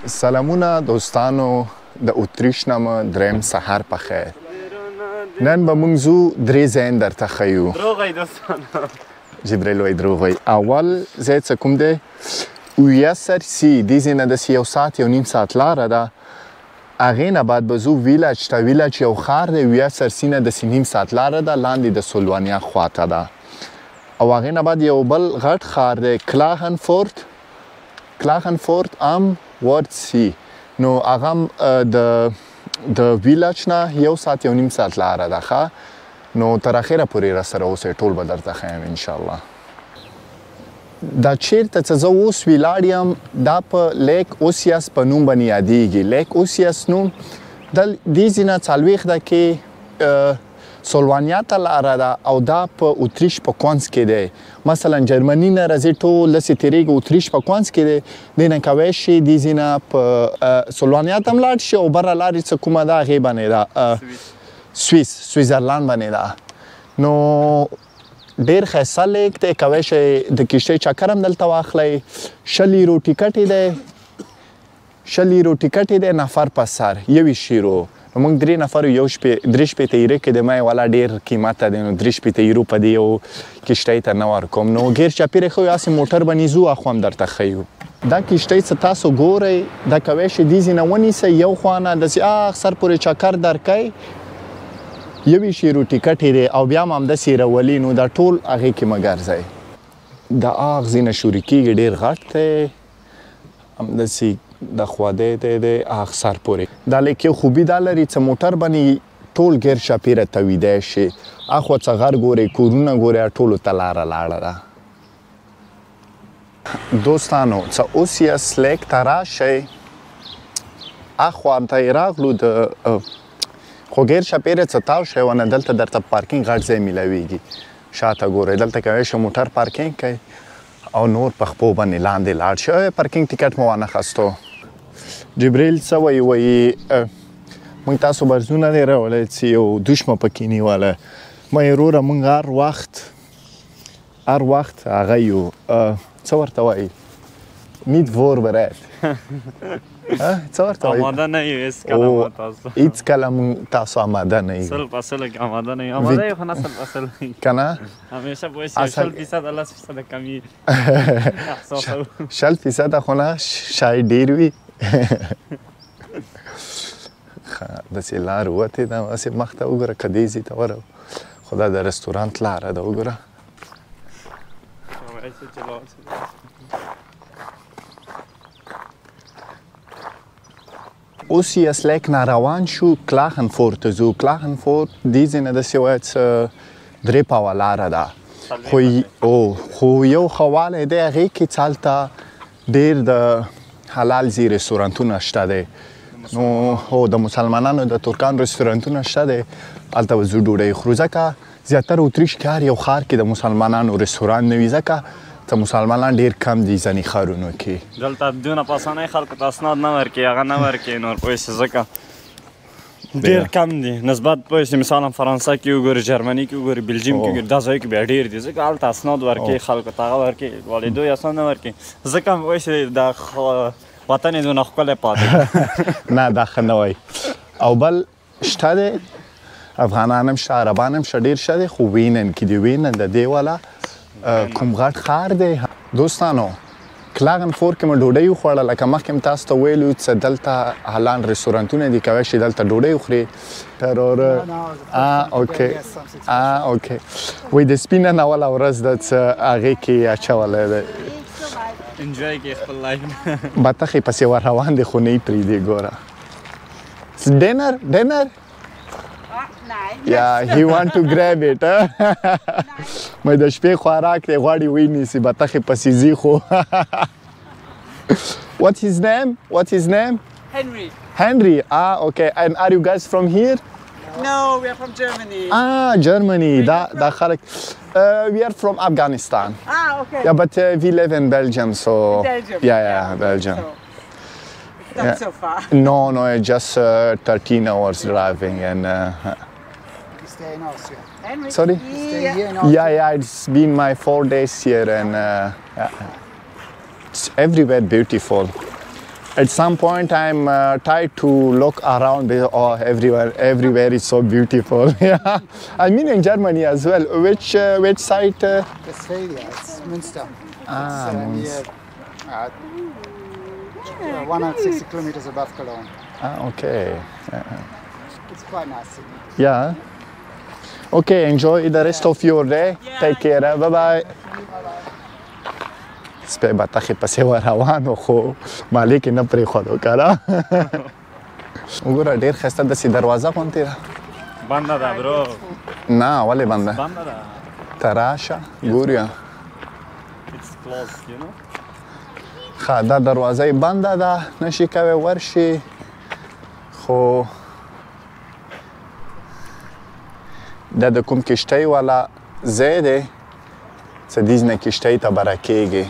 سلامونه دوستانو د اتریش نامه دریم سحر په خیر. نن به موږ ځو درې ځایونه درته ښیو. دروغ وایي دوستانو. جبریل وایي دروغ وایي. اول ځای څه کوم دی؟ اویا سرسي دې ځای نه داسې یو ساعت یو نیم ساعت لاره ده. هغې نه بعد به ځو ویلج ته. ویلج یو ښار دی، اویا سرسي نه داسې نیم ساعت لاره ده، لاندې د سلوانیا خواته ده. او هغې نه بعد یو بل غټ ښار دی کلاهنفورت. کلاهنفورت ام ورد سی. نو هغه د ویلج نه یو ساعت یو نیم ساعت لاره ده ښه. نو تر اخره پورې راسره اوسئ، ټول به درته ښیم انشاءالله. دا چیرته چې زه اوس ولاړ یم دا په لیک اوسیاس په نوم باندې یادیږي. لیک اوسیاس نوم دې ځای نه څلوېښت دقیقې سلوانیا ته لاره ده او دا په اتریش په کونس کې دی. مثلا جرمني نه راځي ټول داسې تېرېږي اتریش په کونس کې دی. دې نه کوی شي دې ځای نه په سلوانیا ته هم لاړ شي او بره لارې څه کومه ده هغې باندې ده سویزرلند باندې ده. نو ډېر ښایسته لیک دی، کوی شئ د کښتۍ چکر هم دلته واخلئ. 20 یورو ټیکټ یې دی، 20 یورو ټیکټ یې دی نفر په سر، 21 یورو. نو موږ درې نفر یو درې شپېته یورو کې د ما والا ډېر قیمته دی. نو 3 شپېته یورو په دې یو کښتۍ ته نه ورکوم. نو ګیر چاپېره ښه هسې موټر باندې ځو اخوا هم درته ښیو. دا کښتۍ څه تاسو ګورئ دا کوی شئ دې ځای نه ونیسئ، یو خوا نه داسې اخ سر پورې چکر درکئ، 21 یورو ټیکټ یې دی او بیا هم همداسې راولي. نو دا ټول هغې کې مه ګرځئ. دا اخ ځای نه شروع کېږي، ډېر غټ دی، همداسې د خوا دی اخ سر پورې. دا لیک یو خوبي دا لري چې موټر باندې ټول ګیر چاپېره تویدی شي. اخوا څه غر ګورئ، کورونه ګورئ، ټولو ته لاره لاړه ده. دوستانو چې اوسیاس لیک ته راشئ اخوا ته یې راغلو خو ګیر چاپېره څه تاو شئ ونه دلته درته پارکینګ غټ ځای میلاویږي. شاته ګورئ دلته کوی شئ موټر پارکینګ کوئ او نور په خپو باندې لاندې لاړ شئ. پارکینګ ټیکټ مو وانه خستو. جبریل څه وایي؟ وایي موږ تاسو برزونه دی راوړی چې یو دوش مو پکې نیولی. ما یې وروره موږ هر وخت هغه یو څه ورته وایي میت voorbereid. څه ورته وایي؟ آماده نه یو هېڅکله مو تاسو. هېڅکله موږ تاسو آماده نه یو. 100% آماده نه یو. آماده یو خو نه 100% که نه؟ همیشه باید 60% 10% کمی احساسو. 60% خو نه شاید ډېر وي. داسې لار ووتې ده هسې مخ ته وګوره که دې ځای ته ورغلو خو دا د رستورانت لاره ده وګوره. اوسیاس لیک نه روان شو کلاهنفورت ته ځو. کلاهنفورت دې ځای نه داسې وایي چې 3 پاوه لاره ده خو یو ښه والی دی هغې کې چې هلته ډېر د حلال ځای رستورانتونه شته دی. نو هو د مسلمانانو د ترکانو رستورانتونه شته دی، هلته به ځو ډوډۍ خورو. ځکه زیاتره اتریش کې هر یو ښار کې د مسلمانانو رستوران نه وي ځکه ته مسلمانان ډېر کم دي ځینې ښارونو کې. دلته دونه په اسانۍ خلکو ته اسناد نه ورکوي، هغه نه ورکوي نور پوه شې ځکه ډېر کم دي نسبت پوه شې مثالا فرانسه کې وګورې، جرمني کې وګورې، بلجیم کې وګورې، دا ځایو کې بیا ډېر دي ځکه هلته اسناد ورکوي خلکو ته، هغه ورکوي والدوی اسناد نه ورکوي ځکه پوه شې د وطن یې دونه ښکلی پاتې. نه دا ښه نه وایي. او بل شته دی افغانان هم شته، عربان هم شته، ډېر شته دی خو وینن کې دی. وینن د دې والا کوم غټ ښار دی. دوستانو کلاهنفورت کې مې ډوډۍ وخوړه لکه مخکې مې تاسو ته ویلو چې دلته حلال رستورانتونه دي، کوی شئ دلته ډوډۍ وخورئ. اوکې وایي د سپي نن اوله ورځ ده چې هغې کې اچولی دی. انجوای کې خپل لایف بطخې پسې ور روان دی خو نه یې پرېږدي ګوره. ډینر Yeah, he want to grab it. مې د شپې خوراک دی غواړي ونیسي بطخې پسې ځي خو. What's his name? Henry. Okay. And are you guys from here? No, we are from Germany. Germany. دا خلک we are from Afghanistan. Okay. Yeah, but we live in Belgium, so Belgium. Yeah, Belgium. So, not so far. No, just 13 hours driving and You stay in Austria. Henry? Sorry? You stay here in Austria? Yeah, it's been my 4 days here and it's everywhere beautiful. At some point, I'm tried to look around. Oh, everywhere is so beautiful. Yeah, I mean in Germany as well. Which site? Westphalia, it's Münster. Ah, Near, 160 kilometers above Cologne. Ah, okay. It's quite nice. Yeah. Okay, enjoy the rest of your day. Take care. Bye bye. سپی بطخې پسې روانو خو مالک یې نه پرېښودو که نه وګوره ډېر ښایسته داسې دروازه غوندې ده بنده ده برو نه ولې بنده بنده ده ته راشه ګورې ښه دا دروازه یې بنده ده نشي کوی ورشي خو دا د کوم کښتۍ والا ځای دی څه دیز نه کښتۍ ته به راکېږي